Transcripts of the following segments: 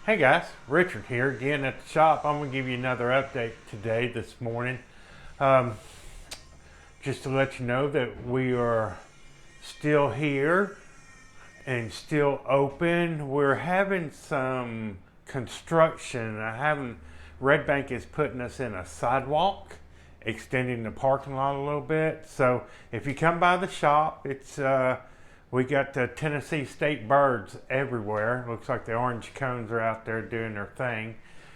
Hey guys, Richard here again at the shop. I'm going to give you another update today, this morning. Just to let you know that we are still here and still open. We're having some construction. Red Bank is putting us in a sidewalk, extending the parking lot a little bit. So if you come by the shop, we got the Tennessee state birds everywhere. Looks like the orange cones are out there doing their thing.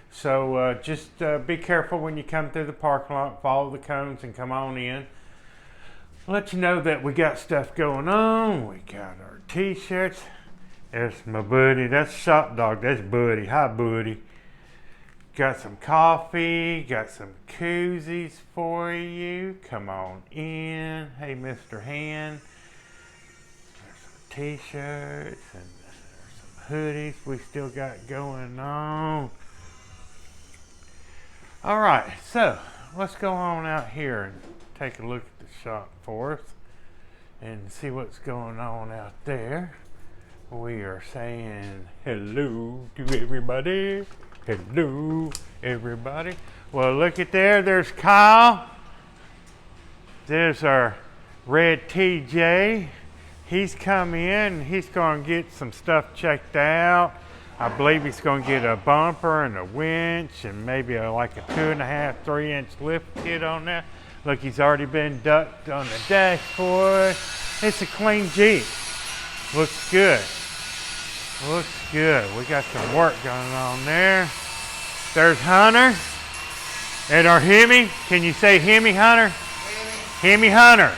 So just be careful when you come through the parking lot. Follow the cones and come on in. I'll let you know that we got stuff going on. We got our t-shirts. There's my buddy. That's Shop Dog. That's Buddy. Hi, Buddy. Got some coffee. Got some koozies for you. Come on in. Hey, Mr. Hand. T-shirts and some hoodies we still got going on. All right, so let's go on out here and take a look at the shop for us and see what's going on out there. We are saying hello to everybody. Hello, everybody. Well, look at there. There's Kyle. There's our red TJ. He's come in, he's going to get some stuff checked out. I believe he's going to get a bumper and a winch and maybe like a 2.5, 3-inch lift kit on there. Look, he's already been ducked on the dashboard. It's a clean Jeep. Looks good. Looks good. We got some work going on there. There's Hunter and our Hemi. Can you say Hemi, Hunter? Hemi Hunter.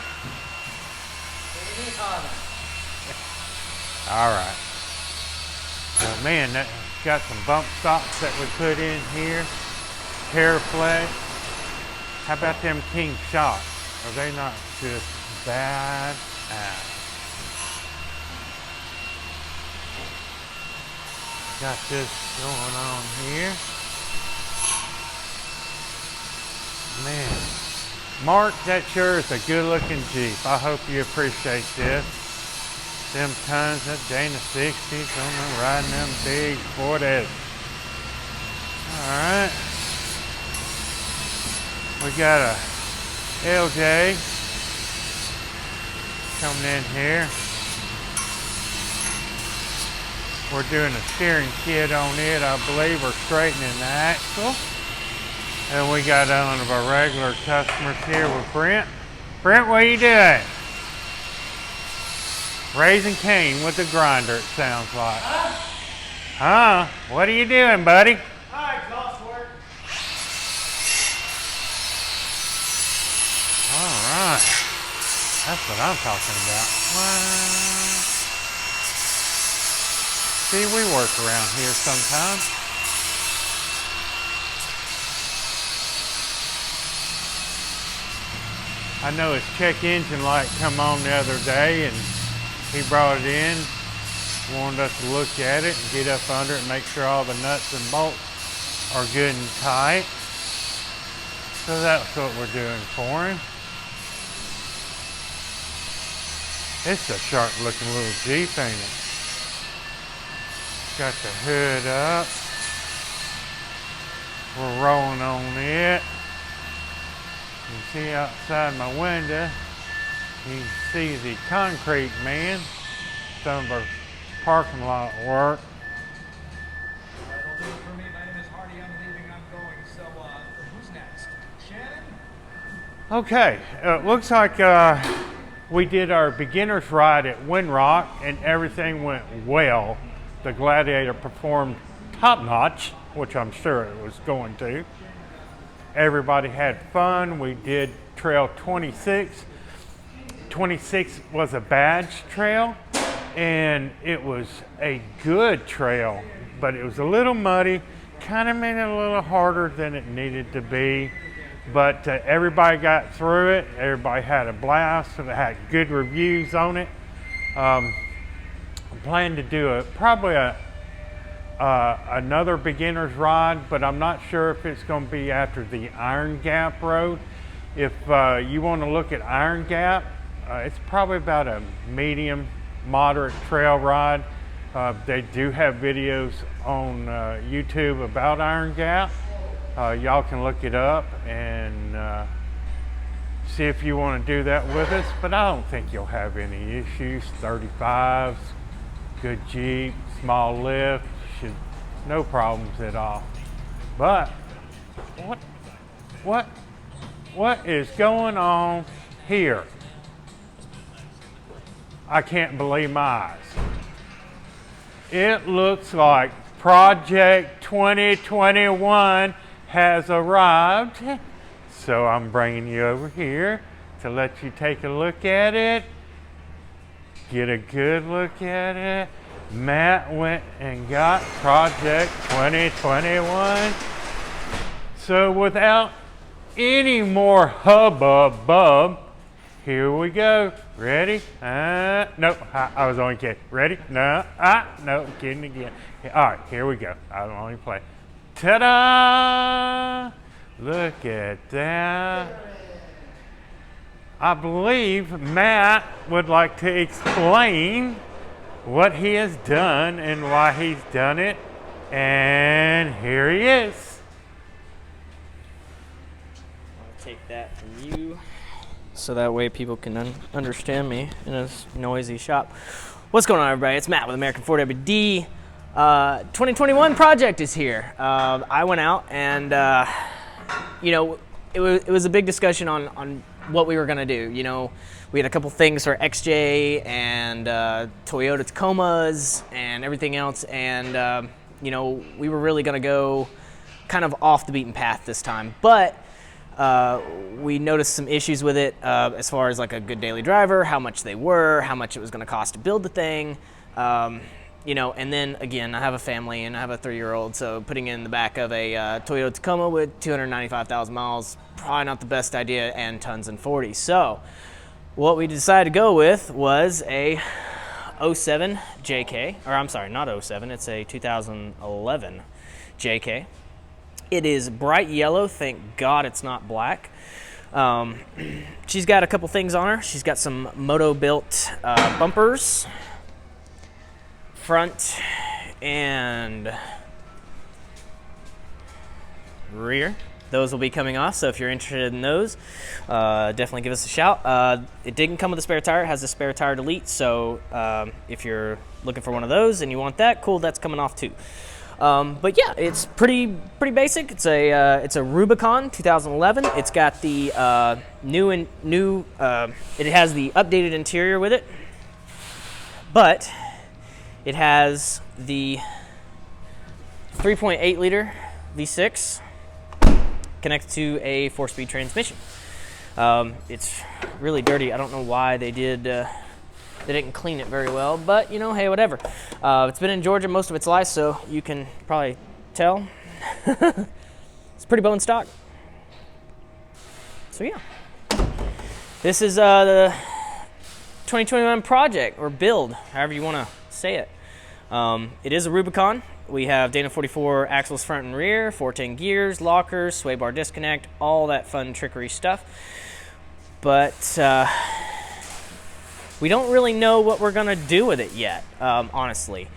All right. Well, man, that got some bump stops that we put in here. Terraflex. How about them King shocks? Are they not just bad? Got this going on here. Man, Mark, that sure is a good-looking Jeep. I hope you appreciate this. Them tons of Dana 60s on them, riding them big Fordes. Alright. We got a LJ coming in here. We're doing a steering kit on it. I believe we're straightening the axle. And we got one of our regular customers here with Brent. Brent, what are you doing? Raising cane with the grinder, it sounds like. Huh? What are you doing, buddy? Exhaust work. All right. That's what I'm talking about. Wow. See, we work around here sometimes. I know his check engine light come on the other day and he brought it in, wanted us to look at it and get up under it and make sure all the nuts and bolts are good and tight. So that's what we're doing for him. It's a sharp looking little Jeep, ain't it? Got the hood up. We're rolling on it. You can see outside my window. You can see the concrete man, some of our parking lot work. That'll do it for me. My name is Hardy. I'm leaving. I'm going. So, who's next? Shannon? Okay, looks like we did our beginner's ride at Windrock and everything went well. The Gladiator performed top notch, which I'm sure it was going to. Everybody had fun. We did Trail 26. 26 was a badge trail and it was a good trail, but it was a little muddy, kind of made it a little harder than it needed to be, but everybody got through it. Everybody had a blast and it had good reviews on it. I plan to do probably another beginner's ride, but I'm not sure if it's going to be after the Iron Gap Road. If you want to look at Iron Gap, it's probably about a medium, moderate trail ride. They do have videos on YouTube about Iron Gap. Y'all can look it up and see if you want to do that with us, but I don't think you'll have any issues. 35s, good Jeep, small lift, no problems at all. But what is going on here? I can't believe my eyes. It looks like Project 2021 has arrived. So I'm bringing you over here to let you take a look at it. Get a good look at it. Matt went and got Project 2021. So without any more hubbub, here we go. Ready? Nope, I was only kidding. Ready? No, no, kidding again. All right, here we go. I'm only playing. Ta-da! Look at that. I believe Matt would like to explain what he has done and why he's done it. And here he is. I'll take that from you so that way people can understand me in a noisy shop. What's going on, everybody? It's Matt with American 4WD. 2021 project is here. I went out and it was a big discussion on what we were gonna do. You know, we had a couple things for XJ and Toyota Tacomas and everything else, and we were really gonna go kind of off the beaten path this time, but we noticed some issues with it as far as like a good daily driver, how much they were, how much it was gonna cost to build the thing. And then again, I have a family and I have a 3-year-old, so putting in the back of a Toyota Tacoma with 295,000 miles, probably not the best idea, and tons and 40. So what we decided to go with was a 07 JK, or I'm sorry, not 07, it's a 2011 JK. It is bright yellow, thank God it's not black. She's got a couple things on her. She's got some moto-built bumpers, front and rear. Those will be coming off, so if you're interested in those, definitely give us a shout. It didn't come with a spare tire. It has a spare tire delete, so if you're looking for one of those and you want that, cool, that's coming off too. But yeah, it's pretty basic. It's a Rubicon 2011. It's got the it has the updated interior with it, but it has the 3.8 liter V6 connected to a 4-speed transmission. It's really dirty. I don't know why they didn't clean it very well, but hey, whatever. It's been in Georgia most of its life, so you can probably tell. It's pretty bone stock. So yeah, this is the 2021 project, or build, however you want to say it. It is a Rubicon. We have Dana 44 axles front and rear, 410 gears, lockers, sway bar disconnect, all that fun trickery stuff. But we don't really know what we're gonna do with it yet. Honestly,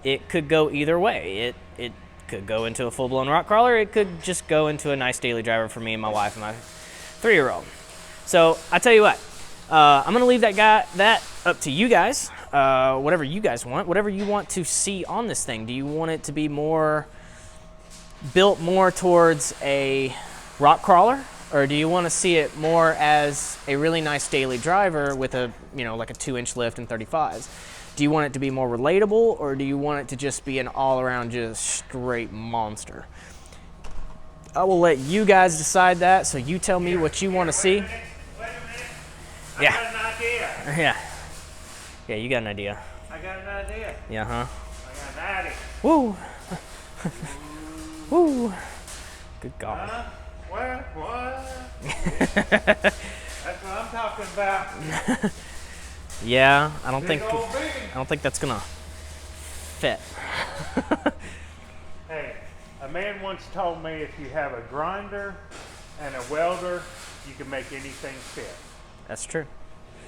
it could go either way. It could go into a full-blown rock crawler. It could just go into a nice daily driver for me and my wife and my 3-year-old. So I tell you what, I'm gonna leave that up to you guys. Whatever you guys want, whatever you want to see on this thing. Do you want it to be built more towards a rock crawler, or do you want to see it more as a really nice daily driver with a like a 2-inch lift and 35s? Do you want it to be more relatable, or do you want it to just be an all-around just straight monster? I will let you guys decide that. So you tell me what you want to see. Wait a minute. Yeah. I got an idea. Yeah. Yeah, you got an idea. I got an idea. Yeah, huh? I got an idea. Woo! Woo! Good God. Huh? What? That's what I'm talking about. Yeah, I don't Big think old big. I don't think that's gonna fit. Hey, a man once told me if you have a grinder and a welder, you can make anything fit. That's true.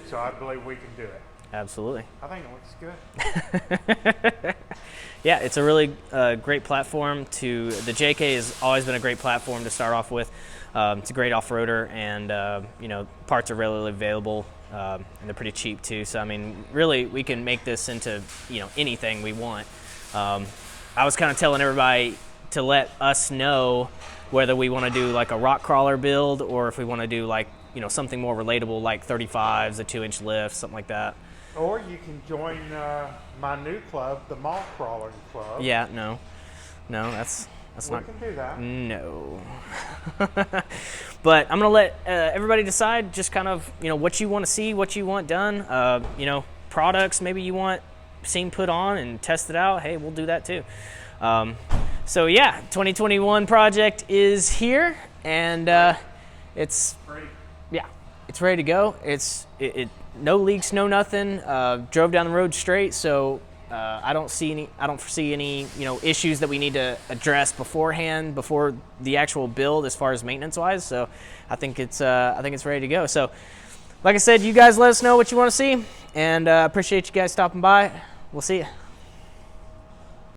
So I believe we can do it. Absolutely. I think it looks good. Yeah, it's a really great platform to. The JK has always been a great platform to start off with. It's a great off-roader, and parts are readily available, and they're pretty cheap too. So I mean, really, we can make this into anything we want. I was kind of telling everybody to let us know whether we want to do like a rock crawler build or if we want to do like something more relatable like 35s, a 2-inch lift, something like that. Or you can join my new club, the Mall Crawling Club. Yeah, no, that's We not. can do that. No. But I'm gonna let everybody decide just kind of what you want to see, what you want done. Products maybe you want seen put on and tested out. Hey, we'll do that too. So yeah, 2021 project is here, and it's it's ready to go. It's no leaks, no nothing. Drove down the road straight, so I don't foresee any issues that we need to address beforehand before the actual build as far as maintenance wise. So I think it's ready to go. So like I said, you guys let us know what you want to see, and appreciate you guys stopping by. We'll see you.